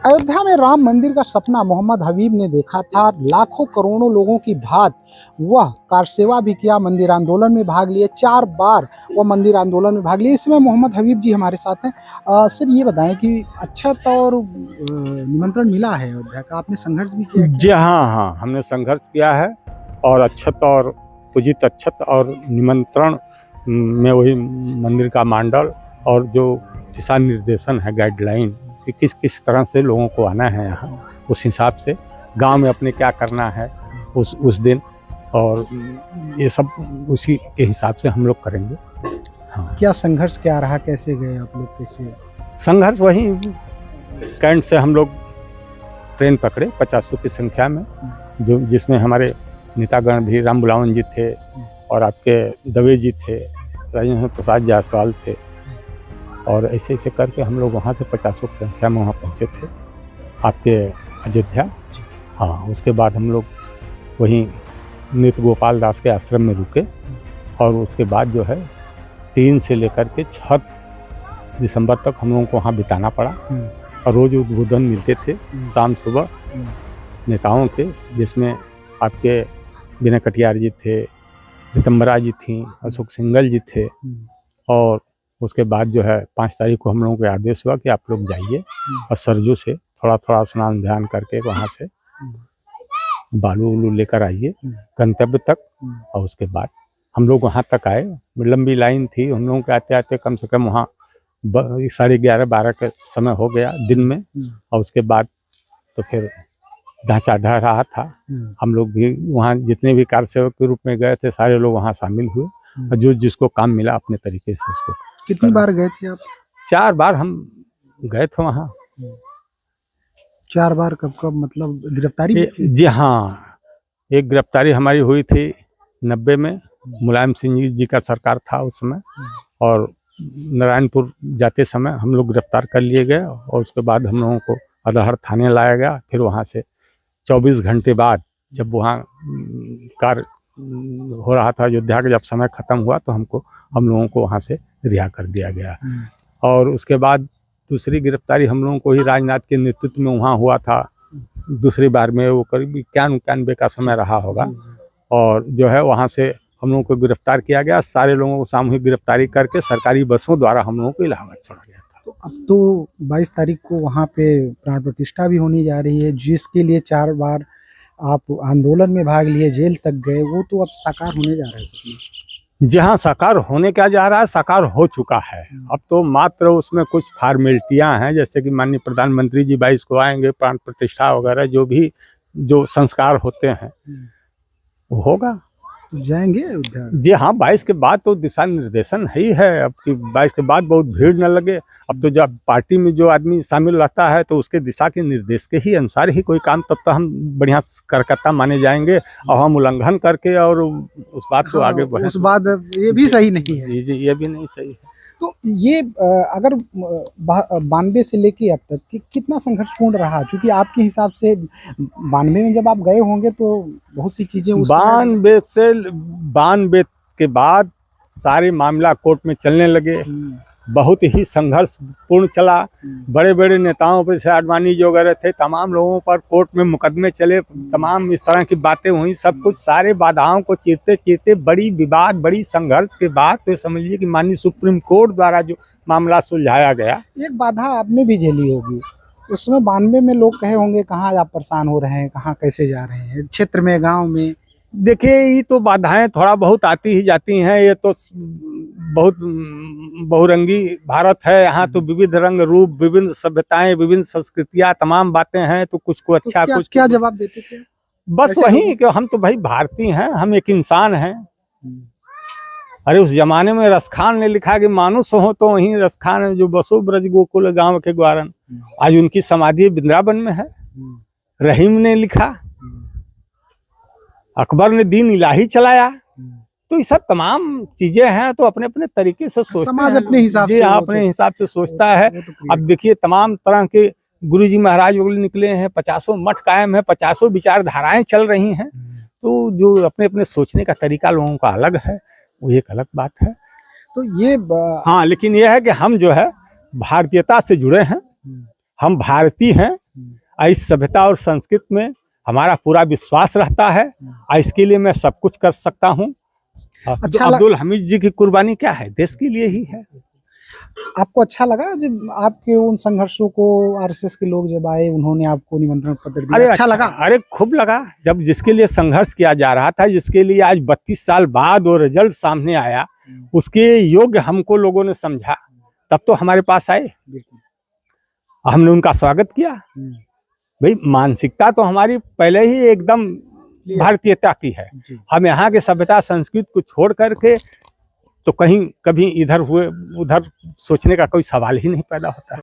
अयोध्या में राम मंदिर का सपना मोहम्मद हबीब ने देखा था। लाखों करोड़ों लोगों की भांति वह कार सेवा भी किया, मंदिर आंदोलन में भाग लिए, 4 बार वह मंदिर आंदोलन में भाग लिए। इसमें मोहम्मद हबीब जी हमारे साथ हैं। सर ये बताएं कि अक्षत और निमंत्रण मिला है अयोध्या का, आपने संघर्ष भी किया? जी हाँ, हमने संघर्ष किया है और अक्षत और पूजित अक्षत और निमंत्रण में वही मंदिर का मंडल और जो दिशा निर्देशन है, गाइडलाइन कि किस किस तरह से लोगों को आना है यहाँ, उस हिसाब से गांव में अपने क्या करना है उस दिन, और ये सब उसी के हिसाब से हम लोग करेंगे। हाँ। क्या संघर्ष क्या रहा, कैसे गए आप लोग, कैसे? संघर्ष वही कैंट से हम लोग ट्रेन पकड़े 500 की संख्या में, जो जिसमें हमारे नेतागण भी राम बुलावन जी थे और आपके दवे जी थे, राजेंद्र प्रसाद जायसवाल थे, और ऐसे ऐसे करके हम लोग वहाँ से 500 की संख्या में वहाँ पहुँचे थे आपके अयोध्या। हाँ, उसके बाद हम लोग वहीं नित्य गोपाल दास के आश्रम में रुके और उसके बाद जो है 3 से लेकर के 6 दिसंबर तक हम लोगों को वहाँ बिताना पड़ा। और रोज़ उद्बोधन मिलते थे शाम सुबह नेताओं के, जिसमें आपके विनय कटियार जी थे, रितंबरा जी थी, अशोक सिंघल जी थे, और उसके बाद जो है 5 तारीख को हम लोगों को आदेश हुआ कि आप लोग जाइए और सरजू से थोड़ा थोड़ा स्नान ध्यान करके वहाँ से बालू उलू लेकर आइए गंतव्य तक। और उसके बाद हम लोग वहाँ तक आए, लंबी लाइन थी, हम लोगों के आते आते कम से कम वहाँ 11:30-12 के समय हो गया दिन में। और उसके बाद तो फिर ढांचा ढह रहा था। हम लोग भी वहाँ जितने भी कार सेवक के रूप में गए थे सारे लोग वहाँ शामिल हुए और जो जिसको काम मिला अपने तरीके से उसको। कितनी बार गए थे आप? 4 बार हम गए थे वहाँ। 4 बार? कब कब, मतलब गिरफ्तारी? जी हाँ, एक गिरफ्तारी हमारी हुई थी 90 में, मुलायम सिंह जी का सरकार था उस समय, और नारायणपुर जाते समय हम लोग गिरफ्तार कर लिए गए और उसके बाद हम लोगों को अदहर थाने लाया गया। फिर वहाँ से 24 घंटे बाद जब वहाँ कार्य हो रहा था अयोध्या का, जब समय ख़त्म हुआ तो हम लोगों को वहाँ से रिहा कर दिया गया। और उसके बाद दूसरी गिरफ्तारी हम लोगों को ही राजनाथ के नेतृत्व में वहाँ हुआ था दूसरी बार में, वो करीब 91 का समय रहा होगा। और जो है वहाँ से हम लोगों को गिरफ्तार किया गया, सारे लोगों को सामूहिक गिरफ्तारी करके सरकारी बसों द्वारा हम लोगों को इलाहाबाद छोड़ा गया था। तो अब तो 22 तारीख को वहाँ पे प्राण प्रतिष्ठा भी होने जा रही है, जिसके लिए 4 बार आप आंदोलन में भाग लिए, जेल तक गए, वो तो अब साकार होने जा रहा है सपना। जी हाँ, साकार होने क्या जा रहा है, साकार हो चुका है। अब तो मात्र उसमें कुछ फॉर्मेलिटियाँ हैं, जैसे कि माननीय प्रधानमंत्री जी 22 को आएंगे, प्राण प्रतिष्ठा वगैरह जो संस्कार होते हैं वो होगा। तो जाएंगे अयोध्या? जी हाँ, 22 के बाद तो दिशा निर्देशन ही है। अब कि 22 के बाद बहुत भीड़ न लगे। अब तो जब पार्टी में जो आदमी शामिल रहता है तो उसके दिशा के निर्देश के ही अनुसार ही कोई काम, तब तो हम बढ़िया करकर्ता माने जाएंगे और हम उल्लंघन करके और उस बात को आगे बढ़े, उस बात ये भी सही नहीं है। जी, ये भी नहीं सही है। तो ये अगर 92 से लेके अब तक कितना संघर्षपूर्ण रहा? क्योंकि आपके हिसाब से 92 में जब आप गए होंगे तो बहुत सी चीजें 92 के बाद सारे मामला कोर्ट में चलने लगे, बहुत ही संघर्षपूर्ण चला। बड़े बड़े नेताओं पर से आडवाणी जो वगैरह थे, तमाम लोगों पर कोर्ट में मुकदमे चले, तमाम इस तरह की बातें हुई। सब कुछ सारे बाधाओं को चीरते चीरते बड़ी विवाद, बड़ी संघर्ष के बाद तो समझिए कि माननीय सुप्रीम कोर्ट द्वारा जो मामला सुलझाया गया। एक बाधा आपने भी झेली होगी उस समय 92 में, लोग कहे होंगे कहाँ आप परेशान हो रहे हैं, कहाँ कैसे जा रहे हैं, क्षेत्र में, गाँव में? देखिए, ये तो बाधाएं थोड़ा बहुत आती ही जाती हैं। ये तो बहुत बहुरंगी भारत है, यहाँ तो विविध रंग रूप, विभिन्न सभ्यताएं, विभिन्न संस्कृतियां, तमाम बातें हैं। तो कुछ को अच्छा, तो कुछ क्या जवाब देते थे? बस वही कि हम तो भाई भारतीय हैं, हम एक इंसान हैं। अरे उस जमाने में रसखान ने लिखा कि मानुष हो तो वही रसखान जो बसो ब्रज गोकुल गाँव के ग्वारन। आज उनकी समाधि वृंदावन में है। रहीम ने लिखा, अकबर ने दीन इलाही चलाया। तो ये सब तमाम चीजें हैं, तो अपने अपने तरीके से सोचते समाज हैं, अपने हिसाब से, अपने हिसाब से सोचता है। अब देखिए, तमाम तरह के गुरुजी महाराज वगैरह निकले हैं, 50 मठ कायम है, 50 विचारधाराएं चल रही हैं। तो जो अपने अपने सोचने का तरीका लोगों का अलग है, वो एक अलग बात है। तो ये हाँ, लेकिन यह है कि हम जो है भारतीयता से जुड़े हैं, हम भारतीय हैं। और इस सभ्यता और संस्कृति में हमारा पूरा विश्वास रहता है और इसके लिए मैं सब कुछ कर सकता हूँ। अच्छा अब्दुल हमीद जी की कुर्बानी क्या है, देश के लिए ही है। आपको अच्छा लगा जब आपके उन संघर्षों को आरएसएस के लोग जब आए, उन्होंने आपको निमंत्रण पत्र दिया? अरे अच्छा लगा? अरे खूब लगा, जब जिसके लिए संघर्ष किया जा रहा था, जिसके लिए आज 32 साल बाद वो रिजल्ट सामने आया, उसके योग्य हमको लोगों ने समझा, तब तो हमारे पास आए, हमने उनका स्वागत किया। भाई मानसिकता तो हमारी पहले ही एकदम भारतीयता की है। हम यहाँ के सभ्यता संस्कृति को छोड़ करके तो कहीं कभी इधर हुए उधर सोचने का कोई सवाल ही नहीं पैदा होता है।